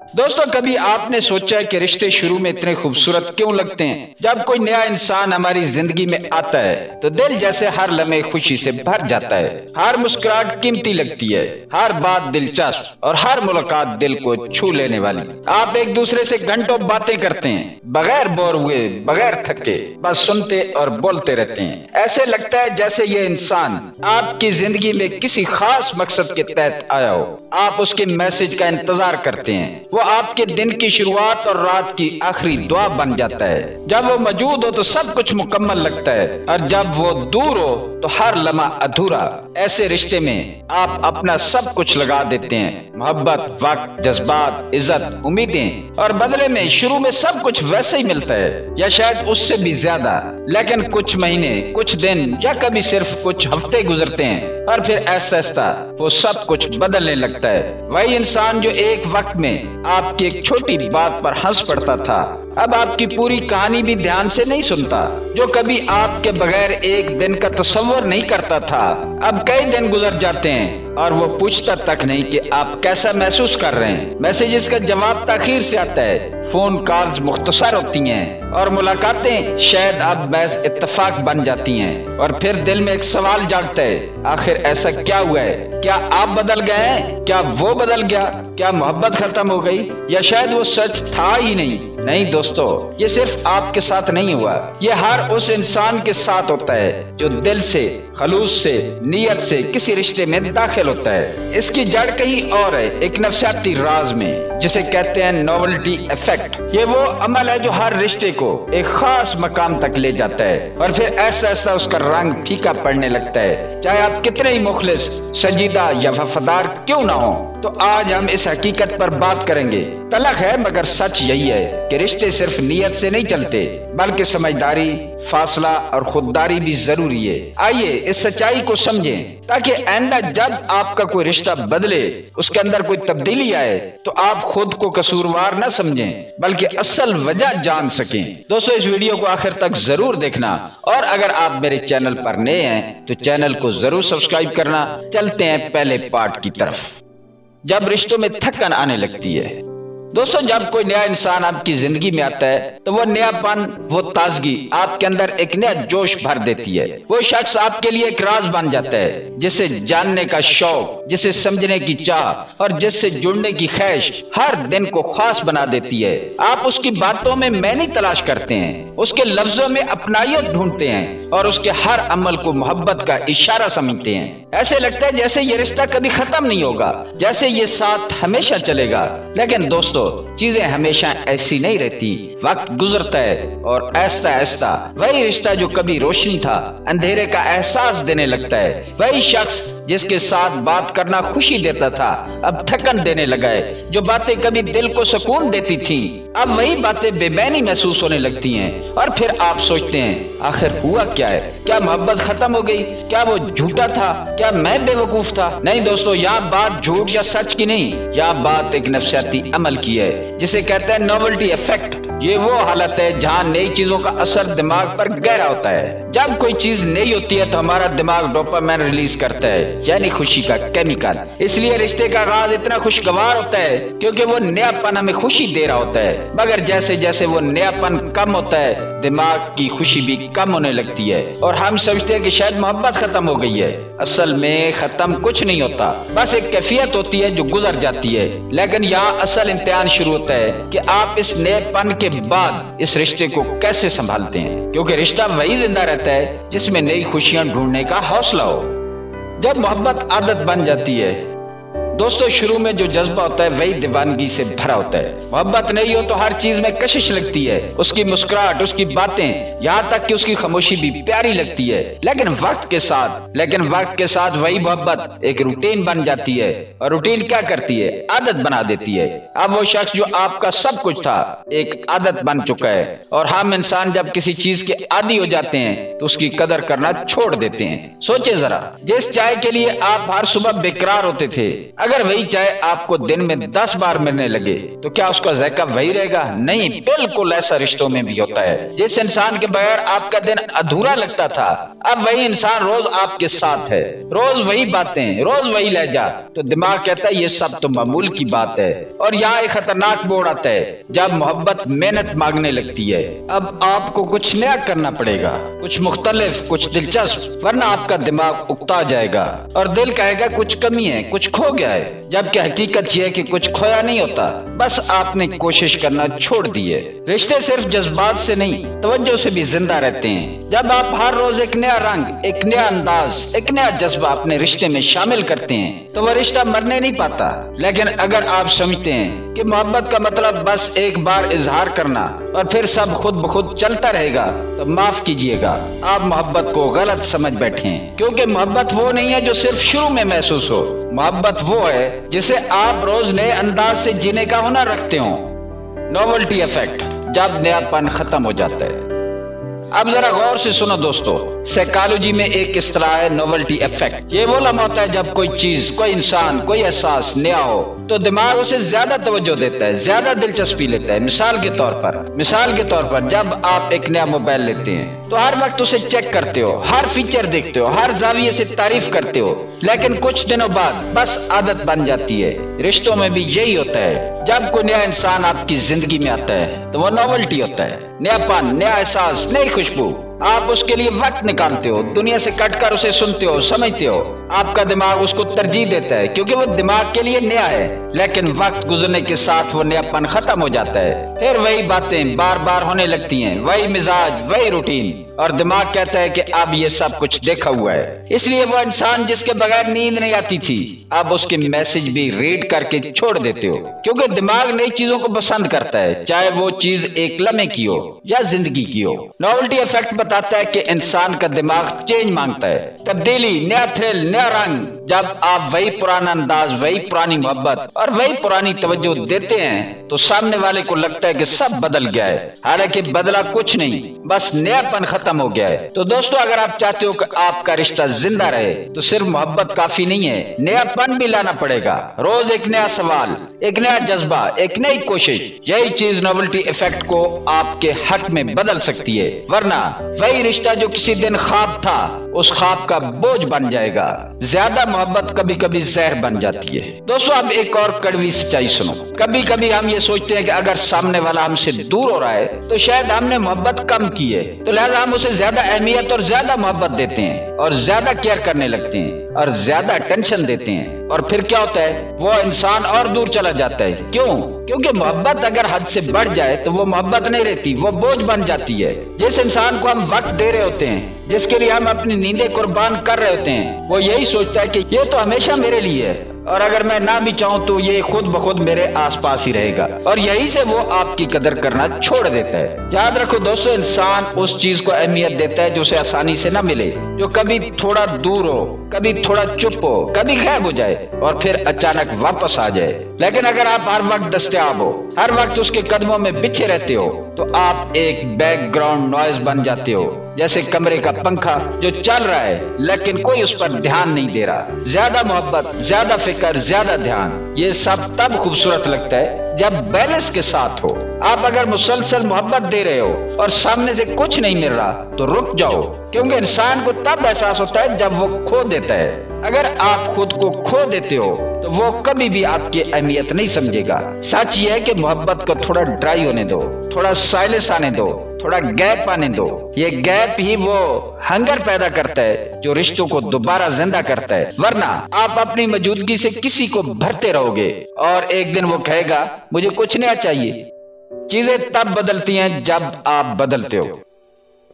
दोस्तों, कभी आपने सोचा है कि रिश्ते शुरू में इतने खूबसूरत क्यों लगते हैं? जब कोई नया इंसान हमारी जिंदगी में आता है तो दिल जैसे हर लम्हे खुशी से भर जाता है। हर मुस्कुराहट कीमती लगती है, हर बात दिलचस्प और हर मुलाकात दिल को छू लेने वाली। आप एक दूसरे से घंटों बातें करते हैं, बगैर बोर हुए, बगैर थके, बस सुनते और बोलते रहते हैं। ऐसे लगता है जैसे ये इंसान आपकी जिंदगी में किसी खास मकसद के तहत आया हो। आप उसके मैसेज का इंतजार करते हैं, वो आपके दिन की शुरुआत और रात की आखिरी दुआ बन जाता है। जब वो मौजूद हो तो सब कुछ मुकम्मल लगता है, और जब वो दूर हो तो हर लम्हा अधूरा। ऐसे रिश्ते में आप अपना सब कुछ लगा देते हैं, मोहब्बत, वक्त, जज्बात, इज्जत, उम्मीदें, और बदले में शुरू में सब कुछ वैसे ही मिलता है या शायद उससे भी ज्यादा। लेकिन कुछ महीने, कुछ दिन या कभी सिर्फ कुछ हफ्ते गुजरते हैं और फिर ऐसा ऐसा वो सब कुछ बदलने लगता है। वही इंसान जो एक वक्त में आपकी एक छोटी बात पर हंस पड़ता था, अब आपकी पूरी कहानी भी ध्यान से नहीं सुनता। जो कभी आपके बगैर एक दिन का तस्वर नहीं करता था, अब कई दिन गुजर जाते हैं और वो पूछता तक नहीं कि आप कैसा महसूस कर रहे हैं। मैसेजेस का जवाब ताखीर से आता है, फोन कॉल्स मुख्तसर होती हैं और मुलाकातें शायद अब महज इत्तेफाक बन जाती हैं। और फिर दिल में एक सवाल जागता है, आखिर ऐसा क्या हुआ है? क्या आप बदल गए हैं? क्या वो बदल गया? क्या मोहब्बत खत्म हो गई? या शायद वो सच था ही नहीं? नहीं दोस्तों, ये सिर्फ आपके साथ नहीं हुआ, ये हर उस इंसान के साथ होता है जो दिल से, खलूस से, नियत से किसी रिश्ते में दाखिल होता है। इसकी जड़ कहीं और है, एक नफसियाती राज में, जिसे कहते हैं नोवेल्टी इफेक्ट। ये वो अमल है जो हर रिश्ते को एक खास मकाम तक ले जाता है और फिर ऐसा ऐसा उसका रंग फीका पड़ने लगता है, चाहे आप कितने ही मुखलिस, संजीदा या वफादार क्यों ना हो। तो आज हम इस हकीकत पर बात करेंगे। तलख है मगर सच यही है कि रिश्ते सिर्फ नियत से नहीं चलते, बल्कि समझदारी, फासला और खुददारी भी जरूरी है। आइए इस सच्चाई को समझें ताकि आइंदा जब आपका कोई रिश्ता बदले, उसके अंदर कोई तब्दीली आए, तो आप खुद को कसूरवार न समझें बल्कि असल वजह जान सकें। दोस्तों, इस वीडियो को आखिर तक जरूर देखना, और अगर आप मेरे चैनल पर नए हैं तो चैनल को जरूर सब्सक्राइब करना। चलते हैं पहले पार्ट की तरफ। जब रिश्तों में थकन आने लगती है। दोस्तों, जब कोई नया इंसान आपकी जिंदगी में आता है तो वो नयापन, वो ताजगी आपके अंदर एक नया जोश भर देती है। वो शख्स आपके लिए एक राज बन जाता है, जिसे जानने का शौक, जिसे समझने की चाह और जिससे जुड़ने की ख्वाहिश हर दिन को खास बना देती है। आप उसकी बातों में मैनी तलाश करते हैं, उसके लफ्जों में अपनायत ढूंढते हैं और उसके हर अमल को मोहब्बत का इशारा समझते हैं। ऐसे लगता है जैसे ये रिश्ता कभी खत्म नहीं होगा, जैसे ये साथ हमेशा चलेगा। लेकिन दोस्तों, चीजें हमेशा ऐसी नहीं रहती। वक्त गुजरता है और ऐसा ऐसा वही रिश्ता जो कभी रोशनी था, अंधेरे का एहसास देने लगता है। वही शख्स जिसके साथ बात करना खुशी देता था, अब थकन देने लगा है। जो बातें कभी दिल को सुकून देती थी, अब वही बातें बेबैनी महसूस होने लगती हैं। और फिर आप सोचते हैं, आखिर हुआ क्या है? क्या मोहब्बत खत्म हो गई? क्या वो झूठा था? क्या मैं बेवकूफ था? नहीं दोस्तों, यहाँ बात झूठ या सच की नहीं, यहाँ बात एक नफसियाती अमल की है, जिसे कहते हैं नोवेल्टी इफेक्ट। ये वो हालत है जहाँ नई चीजों का असर दिमाग पर गहरा होता है। जब कोई चीज नई होती है तो हमारा दिमाग डोपामाइन रिलीज करता है, यानी खुशी का केमिकल। इसलिए रिश्ते का आगाज इतना खुशगवार होता है क्योंकि वो नयापन हमें खुशी दे रहा होता है। मगर जैसे जैसे वो नयापन कम होता है, दिमाग की खुशी भी कम होने लगती है और हम समझते हैं कि शायद मोहब्बत खत्म हो गई है। असल में खत्म कुछ नहीं होता, बस एक कैफियत होती है जो गुजर जाती है। लेकिन यहाँ असल इम्तिहान शुरू होता है कि आप इस नएपन के बाद इस रिश्ते को कैसे संभालते हैं, क्योंकि रिश्ता वही जिंदा रहता है जिसमें नई खुशियां ढूंढने का हौसला हो। जब मोहब्बत आदत बन जाती है दोस्तों, शुरू में जो जज्बा होता है वही दीवानगी से भरा होता है। मोहब्बत नहीं हो तो हर चीज में कशिश लगती है, उसकी मुस्कुराहट, उसकी बातें, यहाँ तक कि उसकी खामोशी भी प्यारी लगती है। लेकिन वक्त के साथ वही मोहब्बत एक रूटीन बन जाती है, और रूटीन क्या करती है? आदत बना देती है। अब वो शख्स जो आपका सब कुछ था एक आदत बन चुका है, और हम इंसान जब किसी चीज के आदी हो जाते हैं तो उसकी कदर करना छोड़ देते हैं। सोचे जरा, जिस चाय के लिए आप हर सुबह बेकरार होते थे, अगर वही चाय आपको दिन में 10 बार मिलने लगे तो क्या उसका जायका वही रहेगा? नहीं, बिल्कुल ऐसा रिश्तों में भी होता है। जिस इंसान के बगैर आपका दिन अधूरा लगता था, अब वही इंसान रोज आपके साथ है, रोज वही बातें, रोज वही लहजा, तो दिमाग कहता है ये सब तो मामूल की बात है। और यहाँ एक खतरनाक मोड़ आता है जब मोहब्बत मेहनत मांगने लगती है। अब आपको कुछ नया करना पड़ेगा, कुछ मुख्तलिफ, कुछ दिलचस्प, वरना आपका दिमाग उकता जाएगा और दिल कहेगा कुछ कमी है, कुछ खो गया है। जबकि हकीकत यह है कि कुछ खोया नहीं होता, बस आपने कोशिश करना छोड़ दी है। रिश्ते सिर्फ जज्बात से नहीं, तवज्जो से भी जिंदा रहते हैं। जब आप हर रोज एक नया रंग, एक नया अंदाज, एक नया जज्बा अपने रिश्ते में शामिल करते हैं तो वह रिश्ता मरने नहीं पाता। लेकिन अगर आप समझते हैं कि मोहब्बत का मतलब बस एक बार इजहार करना और फिर सब खुद ब खुद चलता रहेगा, तो माफ कीजिएगा, आप मोहब्बत को गलत समझ बैठे हैं। क्योंकि मोहब्बत वो नहीं है जो सिर्फ शुरू में महसूस हो, मोहब्बत वो है जिसे आप रोज नए अंदाज से जीने का हुनर रखते हो। नोवेल्टी इफेक्ट, जब नयापन खत्म हो जाता है। अब जरा गौर से सुनो दोस्तों, साइकोलॉजी में एक इस्तेलाह है नोवेल्टी इफेक्ट। ये वो लम्हा होता है जब कोई चीज, कोई इंसान, कोई एहसास नया हो तो दिमाग उसे ज्यादा तवज्जो देता है, ज्यादा दिलचस्पी लेता है। मिसाल के तौर पर जब आप एक नया मोबाइल लेते हैं तो हर वक्त उसे चेक करते हो, हर फीचर देखते हो, हर जाविये से तारीफ करते हो, लेकिन कुछ दिनों बाद बस आदत बन जाती है। रिश्तों में भी यही होता है। जब कोई नया इंसान आपकी जिंदगी में आता है तो वो नोवेल्टी होता है, नयापन, नया एहसास, नई खुशबू। आप उसके लिए वक्त निकालते हो, दुनिया से कटकर उसे सुनते हो, समझते हो। आपका दिमाग उसको तरजीह देता है क्योंकि वो दिमाग के लिए नया है। लेकिन वक्त गुजरने के साथ वो नयापन खत्म हो जाता है। फिर वही बातें बार बार होने लगती हैं, वही मिजाज, वही रूटीन, और दिमाग कहता है कि अब ये सब कुछ देखा हुआ है। इसलिए वो इंसान जिसके बगैर नींद नहीं आती थी, अब उसके मैसेज भी रीड करके छोड़ देते हो। क्योंकि दिमाग नई चीजों को पसंद करता है, चाहे वो चीज एक लम्हे की हो या जिंदगी की हो। नोवेल्टी इफेक्ट बताता है कि इंसान का दिमाग चेंज मांगता है, तब्दीली, नया थ्रिल, नया रंग। जब आप वही पुराना अंदाज, वही पुरानी मोहब्बत और वही पुरानी तवज्जो देते हैं तो सामने वाले को लगता है कि सब बदल गया है। हालांकि बदला कुछ नहीं, बस नयापन खत्म हो गया है। तो दोस्तों, अगर आप चाहते हो कि आपका रिश्ता जिंदा रहे तो सिर्फ मोहब्बत काफी नहीं है, नयापन भी लाना पड़ेगा। रोज एक नया सवाल, एक नया जज्बा, एक नई कोशिश, यही चीज नोवेल्टी इफेक्ट को आपके हक में बदल सकती है। वरना वही रिश्ता जो किसी दिन ख्वाब था, उस ख्वाब का बोझ बन जाएगा। ज्यादा मोहब्बत कभी कभी जहर बन जाती है। दोस्तों, अब एक और कड़वी सच्चाई सुनो। कभी कभी हम ये सोचते हैं कि अगर सामने वाला हमसे दूर हो रहा है तो शायद हमने मोहब्बत कम की है, तो लिहाजा हम उसे ज्यादा अहमियत और ज्यादा मोहब्बत देते हैं और ज्यादा केयर करने लगते हैं और ज्यादा टेंशन देते हैं। और फिर क्या होता है, वो इंसान और दूर चला जाता है। क्यों? क्योंकि मोहब्बत अगर हद से बढ़ जाए तो वो मोहब्बत नहीं रहती, वो बोझ बन जाती है। जिस इंसान को हम वक्त दे रहे होते हैं, जिसके लिए हम अपनी नींदें कुर्बान कर रहे होते हैं, वो यही सोचता है कि ये तो हमेशा मेरे लिए है और अगर मैं ना भी चाहूँ तो ये खुद ब खुद मेरे आसपास ही रहेगा, और यही से वो आपकी कदर करना छोड़ देता है। याद रखो दोस्तों, इंसान उस चीज को अहमियत देता है जो उसे आसानी से ना मिले, जो कभी थोड़ा दूर हो, कभी थोड़ा चुप हो, कभी गायब हो जाए और फिर अचानक वापस आ जाए। लेकिन अगर आप हर वक्त दस्तयाब हो, हर वक्त उसके कदमों में बिछे रहते हो, तो आप एक बैकग्राउंड नॉइज बन जाते हो, जैसे कमरे का पंखा जो चल रहा है लेकिन कोई उस पर ध्यान नहीं दे रहा। ज्यादा मोहब्बत, ज्यादा फिक्र, ज्यादा ध्यान, ये सब तब खूबसूरत लगता है जब बैलेंस के साथ हो। आप अगर मुसलसल मोहब्बत दे रहे हो और सामने से कुछ नहीं मिल रहा तो रुक जाओ, क्योंकि इंसान को तब एहसास होता है जब वो खो देता है। अगर आप खुद को खो देते हो तो वो कभी भी आपकी अहमियत नहीं समझेगा। सच ये है कि मोहब्बत को थोड़ा ड्राई होने दो, थोड़ा साइलेंस आने दो, थोड़ा गैप आने दो। ये गैप ही वो हंगर पैदा करता है जो रिश्तों को दोबारा जिंदा करता है। वरना आप अपनी मौजूदगी से किसी को भरते रहोगे और एक दिन वो कहेगा मुझे कुछ नया चाहिए। चीजें तब बदलती हैं जब आप बदलते हो।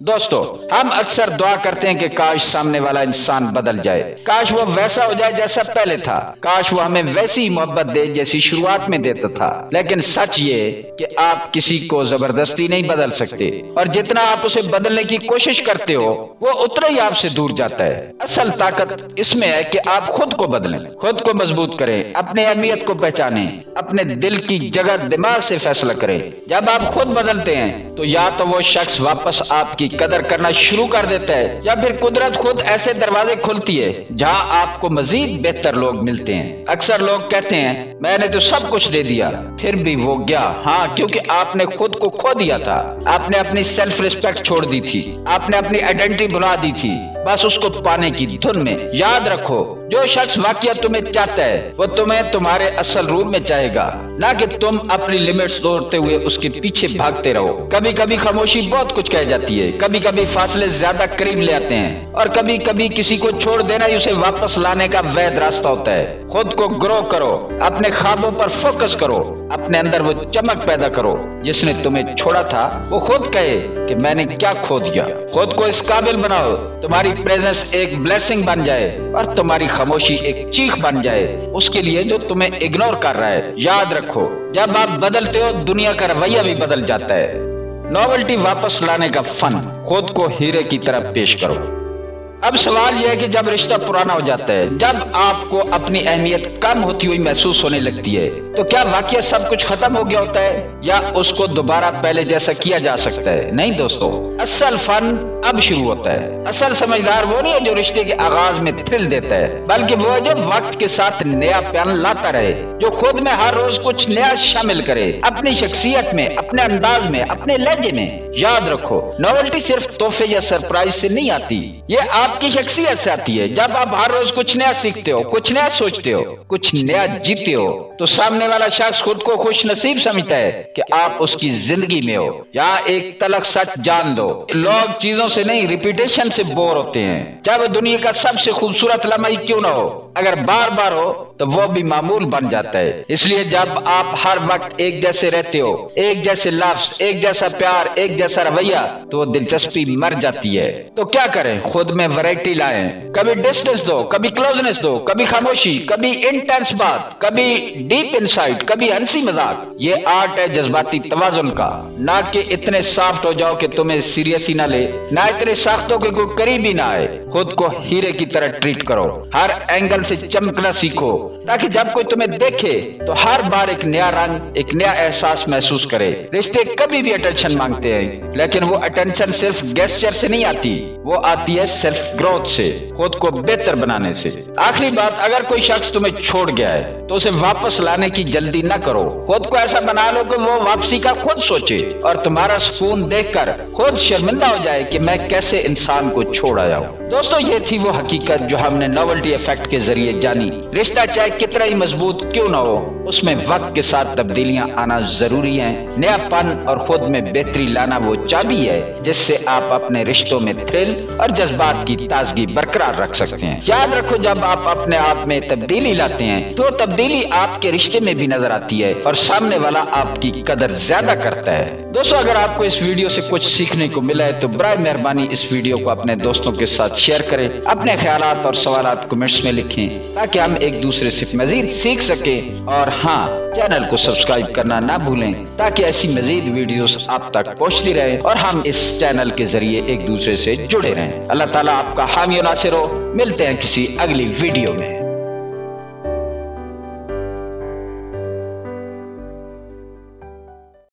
दोस्तों, हम अक्सर दुआ करते हैं कि काश सामने वाला इंसान बदल जाए, काश वो वैसा हो जाए जैसा पहले था, काश वो हमें वैसी ही मोहब्बत दे जैसी शुरुआत में देता था। लेकिन सच ये कि आप किसी को जबरदस्ती नहीं बदल सकते, और जितना आप उसे बदलने की कोशिश करते हो वो उतना ही आपसे दूर जाता है। असल ताकत इसमें है कि आप खुद को बदलें, खुद को मजबूत करें, अपनी अहमियत को पहचानें अपने दिल की जगह दिमाग से फैसला करें। जब आप खुद बदलते हैं तो या तो वो शख्स वापस आपकी कदर करना शुरू कर देता है या फिर कुदरत खुद ऐसे दरवाजे खोलती है जहां आपको मजीद बेहतर लोग मिलते हैं। अक्सर लोग कहते हैं मैंने तो सब कुछ दे दिया फिर भी वो गया। हाँ, क्योंकि आपने खुद को खो दिया था। आपने अपनी सेल्फ रिस्पेक्ट छोड़ दी थी, आपने अपनी आइडेंटिटी भुला दी थी बस उसको पाने की धुन में। याद रखो, जो शख्स वाकई तुम्हें चाहता है वो तुम्हें तुम्हारे असल रूप में चाहेगा, ना कि तुम अपनी लिमिट्स तोड़ते हुए उसके पीछे भागते रहो। कभी कभी खामोशी बहुत कुछ कह जाती है, कभी कभी फासले ज्यादा करीब ले आते हैं और कभी कभी किसी को छोड़ देना ही उसे वापस लाने का वैध रास्ता होता है। खुद को ग्रो करो, अपने ख्वाबों पर फोकस करो, अपने अंदर वो चमक पैदा करो जिसने तुम्हें छोड़ा था वो खुद कहे कि मैंने क्या खो दिया। खुद को इस काबिल बनाओ तुम्हारी प्रेजेंस एक ब्लेसिंग बन जाए और तुम्हारी खामोशी एक चीख बन जाए उसके लिए जो तुम्हें इग्नोर कर रहा है। याद रखो, जब आप बदलते हो दुनिया का रवैया भी बदल जाता है। नॉवेल्टी वापस लाने का फन, खुद को हीरे की तरह पेश करो। अब सवाल यह है कि जब रिश्ता पुराना हो जाता है, जब आपको अपनी अहमियत कम होती हुई महसूस होने लगती है, तो क्या वाकई सब कुछ खत्म हो गया होता है या उसको दोबारा पहले जैसा किया जा सकता है? नहीं दोस्तों, असल फन अब शुरू होता है। असल समझदार वो नहीं है जो रिश्ते के आगाज में थ्रिल देता है, बल्कि वो है जो वक्त के साथ नया प्यान लाता रहे, जो खुद में हर रोज कुछ नया शामिल करे, अपनी शख्सियत में, अपने अंदाज में, अपने लहजे में। याद रखो, नॉवेल्टी सिर्फ तोहफे या सरप्राइज से नहीं आती, ये आपकी शख्सियत से आती है। जब आप हर रोज कुछ नया सीखते हो, कुछ नया सोचते हो, कुछ नया जीते हो, तो सामने वाला शख्स खुद को खुश नसीब समझता है कि आप उसकी जिंदगी में हो। यहाँ एक तलख सच जान लो, लोग चीजों से नहीं रिपीटेशन से बोर होते हैं। चाहे दुनिया का सबसे खूबसूरत लम्हा ही क्यों ना हो, अगर बार बार हो तो वो भी मामूल बन जाता है। इसलिए जब आप हर वक्त एक जैसे रहते हो, एक जैसे लफ्ज, एक जैसा प्यार, एक जैसा रवैया, तो दिलचस्पी मर जाती है। तो क्या करें, खुद में वैरायटी लाएं। कभी डिस्टेंस दो, कभी क्लोजनेस दो, कभी खामोशी, कभी इंटेंस बात, कभी डीप इनसाइट, कभी हंसी मजाक। ये आर्ट है जज्बाती तवाजुन का। ना कि इतने सॉफ्ट हो जाओ कि तुम्हें सीरियस ही ना ले, ना इतने सख्त हो कि कोई करीब ही ना आए। खुद को हीरे की तरह ट्रीट करो, हर एंगल से चमकना सीखो, ताकि जब कोई तुम्हें देखे तो हर बार एक नया रंग, एक नया एहसास महसूस करे। रिश्ते कभी भी अटेंशन मांगते हैं, लेकिन वो अटेंशन सिर्फ गेस्चर से नहीं आती, वो आती है सेल्फ ग्रोथ से, खुद को बेहतर बनाने से। आखिरी बात, अगर कोई शख्स तुम्हें छोड़ गया है तो उसे वापस लाने की जल्दी न करो। खुद को ऐसा बना लो कि वो वापसी का खुद सोचे और तुम्हारा सुकून देखकर खुद शर्मिंदा हो जाए कि मैं कैसे इंसान को छोड़ आया हूँ। दोस्तों, ये थी वो हकीकत जो हमने नॉवेल्टी इफेक्ट के जरिए जानी। रिश्ता चाहे कितना ही मजबूत क्यों ना हो, उसमें वक्त के साथ तब्दीलियां आना जरूरी हैं। नयापन और खुद में बेहतरी लाना वो चाबी है जिससे आप अपने रिश्तों में थ्रिल और जज्बात की ताजगी बरकरार रख सकते हैं। याद रखो, जब आप अपने आप में तब्दीली लाते हैं तो तब्दीली आपके रिश्ते में भी नजर आती है और सामने वाला आपकी कदर ज्यादा करता है। दोस्तों, अगर आपको इस वीडियो से कुछ सीखने को मिला है तो बराए मेहरबानी इस वीडियो को अपने दोस्तों के साथ शेयर करें। अपने ख्यालात और सवालात कमेंट्स में लिखें ताकि हम एक दूसरे से मजीद सीख सके। और हाँ, चैनल को सब्सक्राइब करना ना भूलें ताकि ऐसी मजीद वीडियोस आप तक पहुंचती रहे और हम इस चैनल के जरिए एक दूसरे से जुड़े रहें। अल्लाह ताला आपका हामी और नासिर हो। मिलते हैं किसी अगली वीडियो में।